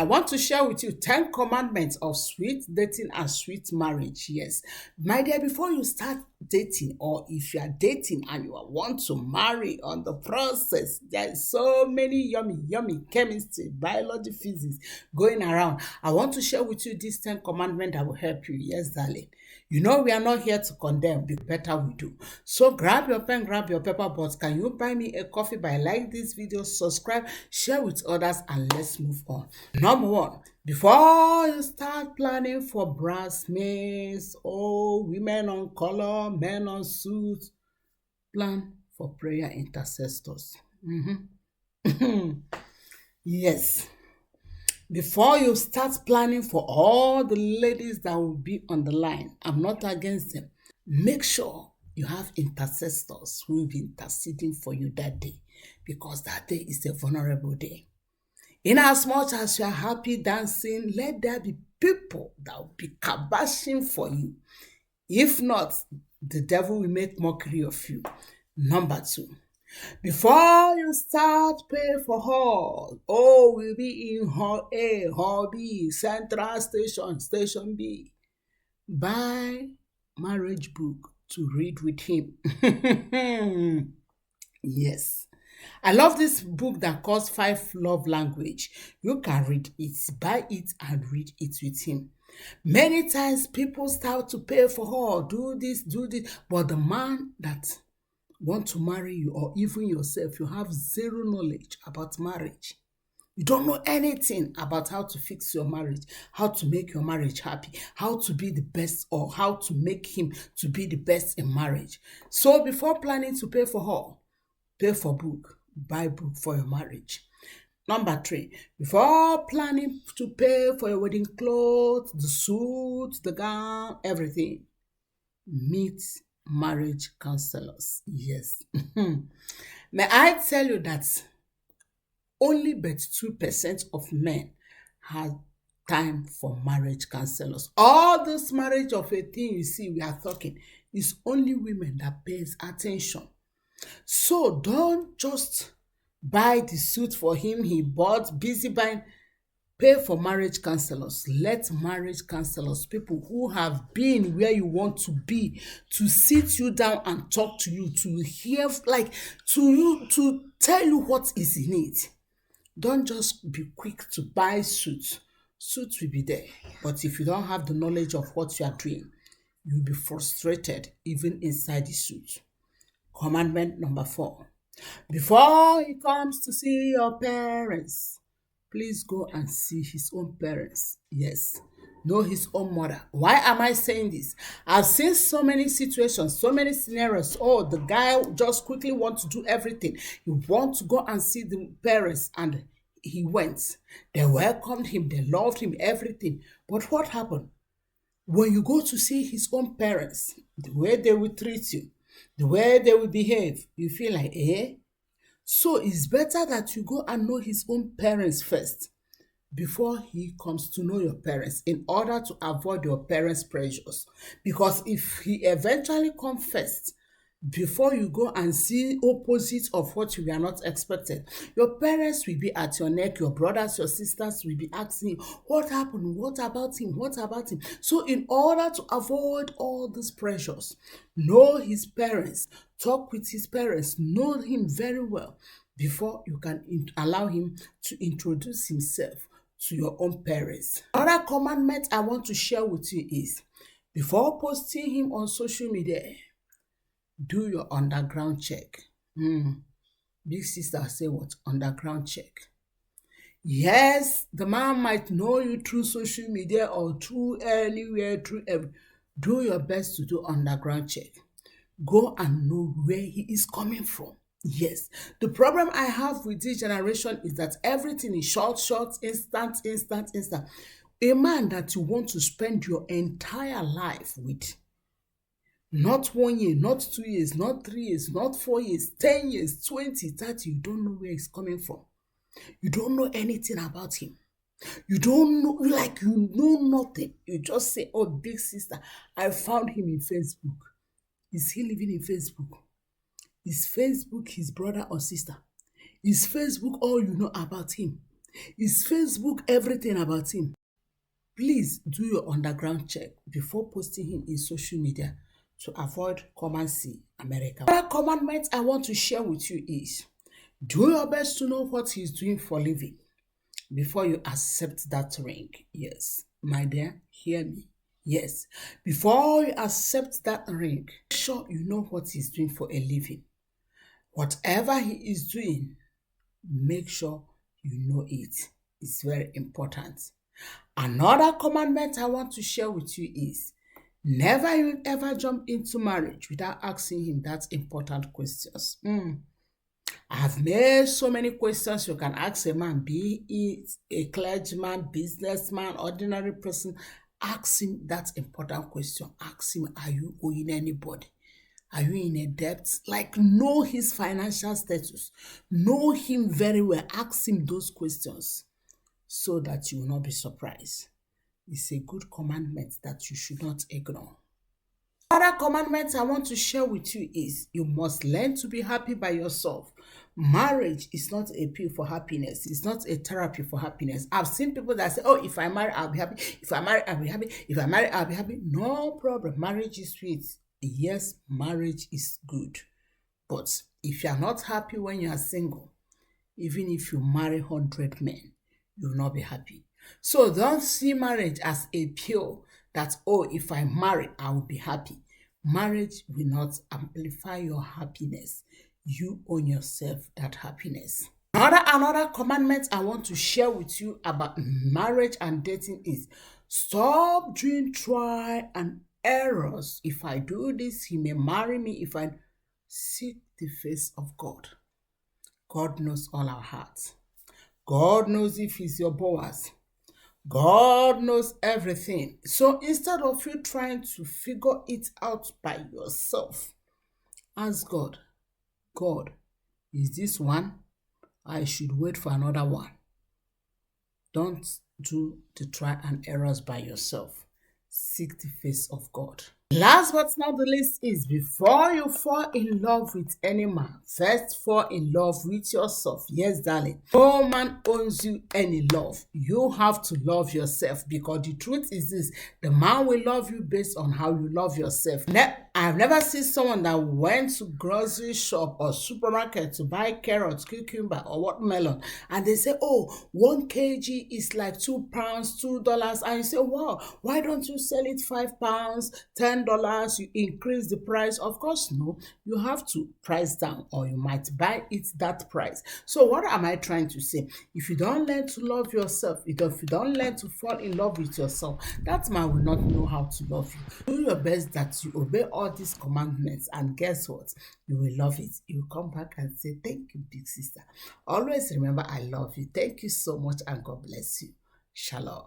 I want to share with you 10 commandments of sweet dating and sweet marriage. Yes, my dear, before you start dating, or if you are dating and you want to marry on the process, there is so many yummy chemistry, biology, physics going around. I want to share with you these 10 commandments that will help you. Yes, darling. You know, we are not here to condemn, the better we do. So grab your pen, grab your paper, but can you buy me a coffee by like this video, subscribe, share with others, and let's move on. Number one, before you start planning for bridesmaids, oh, women on color, men on suits, plan for prayer intercessors. Yes. Before you start planning for all the ladies that will be on the line, I'm not against them. Make sure you have intercessors who will be interceding for you that day, because that day is a vulnerable day. In as much as you are happy dancing, let there be people that will be kabashing for you. If not, the devil will make mockery of you. Number two, before you start pay for hall, oh, we'll be in hall A, hall B, central station, station B. Buy marriage book to read with him. Yes. I love this book that calls Five Love Language. You can read it, buy it, and read it with him. Many times people start to pay for her, do this, but the man that want to marry you, or even yourself, you have zero knowledge about marriage. You don't know anything about how to fix your marriage, how to make your marriage happy, how to be the best, or how to make him to be the best in marriage. So before planning to pay for her, pay for book, buy book for your marriage. Number three, before planning to pay for your wedding clothes, the suit, the gown, everything, meet marriage counselors. Yes. May I tell you that only but 2% of men have time for marriage counselors. All this marriage of a thing you see we are talking is only women that pays attention. So don't just buy the suit for him he bought, busy buying. Pay for marriage counselors. Let marriage counselors, people who have been where you want to be, to sit you down and talk to you, to hear, like, to tell you what is in it. Don't just be quick to buy suits. Suits will be there, but if you don't have the knowledge of what you are doing, you'll be frustrated even inside the suit. Commandment number 4. Before he comes to see your parents, please go and see his own parents. Yes, know his own mother. Why am I saying this? I've seen so many situations, so many scenarios. Oh, the guy just quickly wants to do everything. He wants to go and see the parents, and he went. They welcomed him, they loved him, everything. But what happened? When you go to see his own parents, the way they will treat you, the way they will behave, you feel like, eh? So it's better that you go and know his own parents first before he comes to know your parents, in order to avoid your parents' pressures. Because if he eventually comes first, before you go and see opposite of what you are not expected, your parents will be at your neck, your brothers, your sisters will be asking, what happened? What about him? What about him? So in order to avoid all these pressures, know his parents, talk with his parents, know him very well before you can allow him to introduce himself to your own parents. Another commandment I want to share with you is, before posting him on social media, do your underground check. Big sister say what? Underground check. Yes, the man might know you through social media or through anywhere, do your best to do underground check. Go and know where he is coming from. Yes, the problem I have with this generation is that everything is short, instant. A man that you want to spend your entire life with, not 1 year, not 2 years, not 3 years, not 4 years, 10 years, 20, 30, you don't know where he's coming from. You don't know anything about him. You don't know, like, you know nothing. You just say, oh, big sister, I found him in Facebook. Is he living in Facebook? Is Facebook his brother or sister? Is Facebook all you know about him? Is Facebook everything about him? Please do your underground check before posting him in social media to avoid come and see America. Another commandment I want to share with you is do your best to know what he's doing for living before you accept that ring. Yes, my dear, hear me. Yes, before you accept that ring, make sure you know what he's doing for a living. Whatever he is doing, make sure you know it. It's very important. Another commandment I want to share with you is never you ever jump into marriage without asking him that important questions. I have made so many questions you can ask a man, be it a clergyman, businessman, ordinary person. Ask him that important question. Ask him, are you owing anybody? Are you in a debt? Like, know his financial status. Know him very well. Ask him those questions so that you will not be surprised. It's a good commandment that you should not ignore. Other commandment I want to share with you is you must learn to be happy by yourself. Marriage is not a pill for happiness. It's not a therapy for happiness. I've seen people that say, oh, if I marry, I'll be happy. If I marry, I'll be happy. If I marry, I'll be happy. No problem. Marriage is sweet. Yes, marriage is good. But if you're not happy when you are single, even if you marry 100 men, you will not be happy. So don't see marriage as a pill that, oh, if I marry, I will be happy. Marriage will not amplify your happiness. You own yourself that happiness. Another commandment I want to share with you about marriage and dating is stop doing try and errors. If I do this, he may marry me. If I seek the face of God. God knows all our hearts. God knows if he's your Boaz. God knows everything. So instead of you trying to figure it out by yourself, ask God, God, is this one? I should wait for another one. Don't do the try and errors by yourself. Seek the face of God. Last but not the least is before you fall in love with any man, first fall in love with yourself. Yes, darling. No man owes you any love. You have to love yourself because the truth is this, the man will love you based on how you love yourself. I've never seen someone that went to grocery shop or supermarket to buy carrots, cucumber, or watermelon, and they say, oh, 1 kg is like £2, $2. And you say, wow, why don't you sell it £5, $10? You increase the price. Of course, no, you have to price down or you might buy it that price. So what am I trying to say? If you don't learn to love yourself, if you don't learn to fall in love with yourself, that man will not know how to love you. Do your best that you obey all these commandments, and guess what? You will love it. You will come back and say, thank you, big sister. Always remember, I love you. Thank you so much, and God bless you. Shalom.